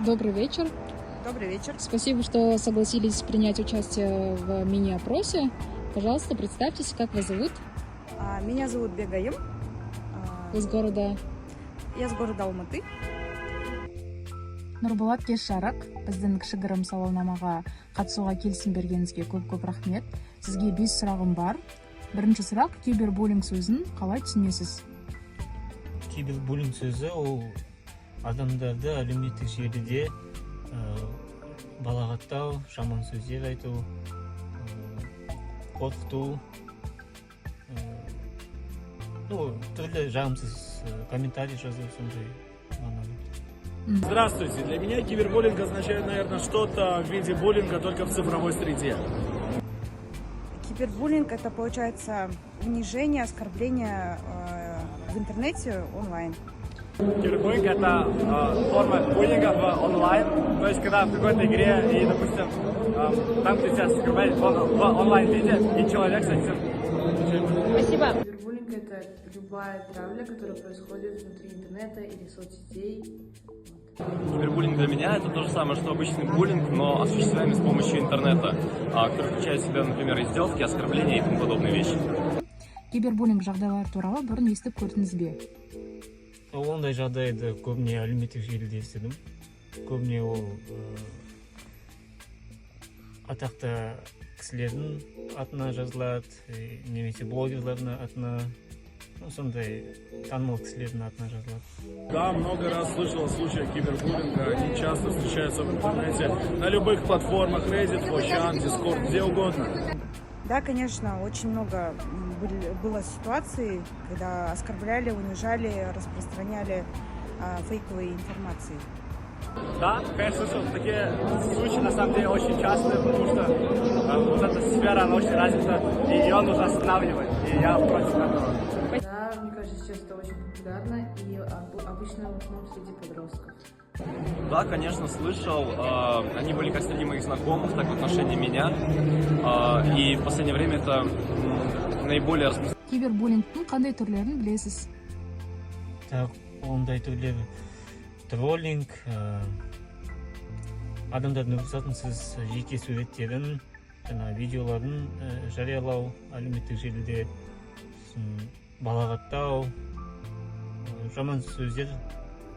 Добрый вечер. Добрый вечер. Спасибо, что согласились принять участие в мини-опросе. Пожалуйста, представьтесь, как вас зовут? Меня зовут Бегаим. Из города? Я с города Алматы. Нурбулат Кеш-Шарак, біздің кішігірім сауалнамаға қатысуға келісім бергеніңізге көп рахмет. Сізге 5 сұрағым бар. Бірінші сұрақ, кибербуллинг сөзін қалай түсінесіз? Кибербуллинг сөзі ол адамдарды әлеуметтік желіде балағаттау, жаман сөздер айту, қорқыту, түрлі жағымсыз комментарий жазу, сондай мағыналы. Здравствуйте. Для меня кибербуллинг означает, наверное, что-то в виде буллинга, только в цифровой среде. Кибербуллинг — это, получается, унижение, оскорбление в интернете онлайн. Кибербуллинг — это форма буллинга в онлайн, то есть когда в какой-то игре и, допустим, там, где тебя оскорбляют в онлайн-виде, и человек с этим... Спасибо. Кибербуллинг — это любая травля, которая происходит внутри интернета или соцсетей. Кибербуллинг для меня это то же самое, что обычный буллинг, но осуществляемый с помощью интернета, который включает в себя, например, издевки, оскорбления и тому подобные вещи. Кибербуллинг жағдайлары туралы бұрын естіп көрдіңіз бе? Ондай жағдайды көбіне әлеуметтік желіде естідім. Көбіне ол атақты кісілердің атына жазылады, немесе блогерлердің атына, сондай танымал кісілердің атына жазылады. Да, много раз слышал о случаях кибербуллинга. Они часто встречаются в интернете, на любых платформах, Reddit, 4chan, Discord, где угодно. Да, конечно, очень много было ситуаций, когда оскорбляли, унижали, распространяли фейковые информации. Да, конечно, слышал. Такие случаи, на самом деле, очень частые, потому что вот эта сфера, она очень развита, и ее нужно останавливать, и я против этого. Да, мне кажется, сейчас это очень популярно и обычно в основном среди подростков. Да, конечно, слышал. Они были как среди моих знакомых, так и в отношении меня. И в последнее время это наиболее распространено. Кибербуллингтің қандай түрлерін білесіз? Так, ондай түрлері троллинг, адамдардың рұқсатынсыз жеке суреттерін, видеоларын жариялау, әлеуметтік желіде балағаттау, жаман сөздер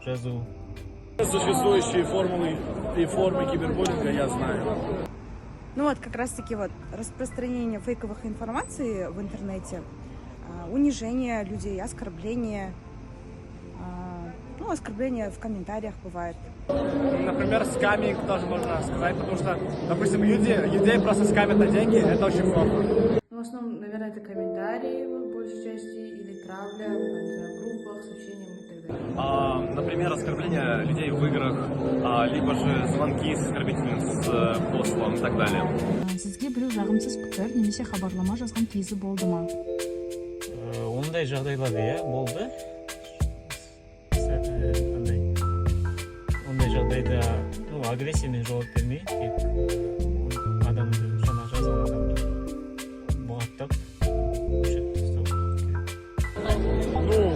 жазу. Существующие формулы и формы кибербуллинга я знаю. Ну вот как раз-таки вот распространение фейковых информации в интернете, унижение людей, оскорбление, оскорбления в комментариях бывает. Например, скаминг тоже можно сказать, потому что, допустим, людей просто скамят на деньги, это очень плохо. В основном, наверное, это комментарии в большей части или травля в группах, сообщениям и так далее. Например, оскорбления людей в играх, либо же звонки с оскорбительным послом и так далее. Сізге біреу жағымсыз пікір немесе хабарлама жазған кезі болды ма? Ондай жағдайлар болды. Ондай жағдайда агрессиямен жауап бермей, тек адамды, жаңа жазған адамды бұғаттап, өшіріп тастау.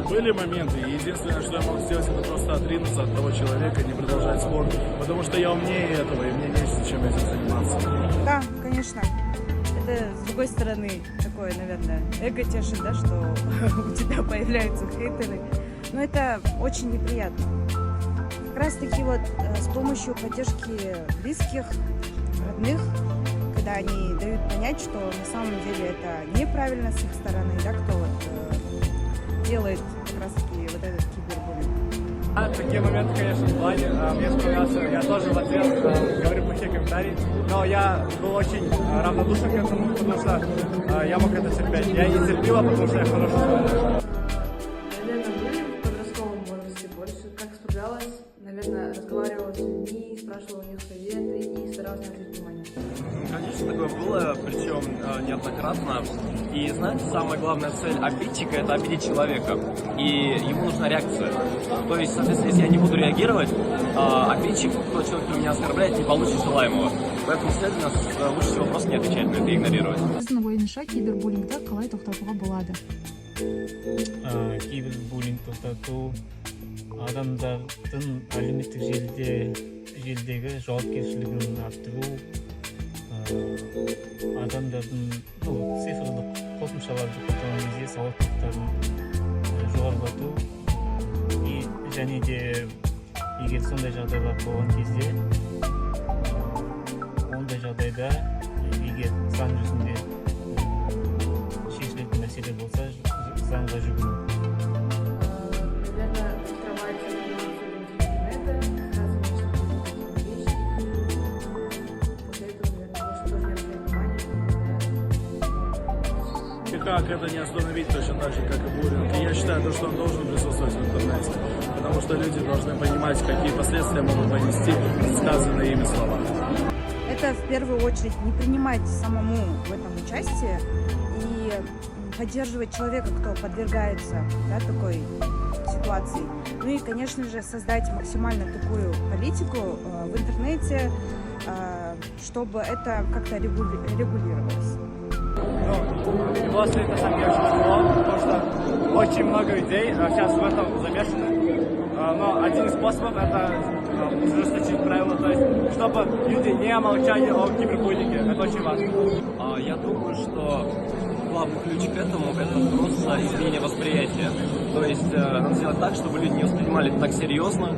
Были моменты. Единственное, что я мог сделать, это просто отринуться от того человека, не продолжать спор, потому что я умнее этого, и мне нечем чем этим заниматься. Да, конечно. Это, с другой стороны, такое, наверное, эго тешит, да, что у тебя появляются хейтеры. Но это очень неприятно. Как раз таки вот с помощью поддержки близких, родных, когда они дают понять, что на самом деле это неправильно с их стороны, да, кто вот делает как раз таки вот этот кибербуллинг. Такие моменты, конечно, в плане. Мне вспоминался, я тоже в ответ говорю плохие комментарии, но я был очень равнодушен к этому, потому что я мог это терпеть. Я не терпела, потому что я хороший человек. Наверное, были в подростковом возрасте больше. Как справлялась, наверное, разговаривала с людьми, спрашивала у них советы и старалась не ответить внимание. Конечно, такое было, причем неоднократно. И знаете, самая главная цель обидчика — это обидеть человека. И ему нужна реакция. То есть, соответственно, если я не буду реагировать, обидчик, тот человек, который меня оскорбляет, не получит желаемого. Поэтому, следовательно, лучше всего просто не отвечать на это и игнорировать. Сіздің ойыңызша кибербуллингті қалай тоқтатуға болады? Кибербуллинг тоқтату, адамдардың әлеуметтік желіде желдегі жауапкершілігін арттыру, адамдардың цифрлық қосымшаларды қолдану кезде сауаттылықтарын жоғарылату, және де егер сондай жағдайлар болған кезде, ондай жағдайда егер заң жүзінде шешілетін мәселе болса, заңға жүгіну. Наверное, фильтровать интернета, после этого, наверное, больше тоже не обращать внимания. И как это не остановить точно так же, как и буллинг. И я считаю, что он должен присутствовать в интернете, потому что люди должны понимать, какие последствия могут понести сказанные ими слова. Это в первую очередь не принимать самому в этом участие и поддерживать человека, кто подвергается такой ситуации. Ну и, конечно же, создать максимально такую политику в интернете, чтобы это как-то регулировалось. Ну, после это самое очень тяжело, потому что очень много людей сейчас в этом замешаны. Но один из способов это ужесточить правила, то есть чтобы люди не молчали о кибербуллинге. Это очень важно. Я думаю, что главный ключ к этому — это просто изменение восприятия. То есть надо сделать так, чтобы люди не воспринимали это так серьезно,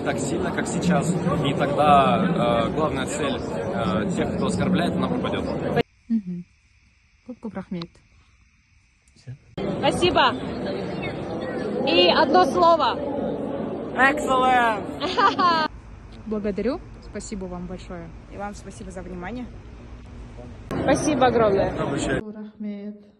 так сильно, как сейчас. И тогда главная цель тех, кто оскорбляет, она пропадет. Көп рахмет. Спасибо. И одно слово. Excellent! Благодарю. Спасибо вам большое. И вам спасибо за внимание. Спасибо огромное. Обучать. Рахмет.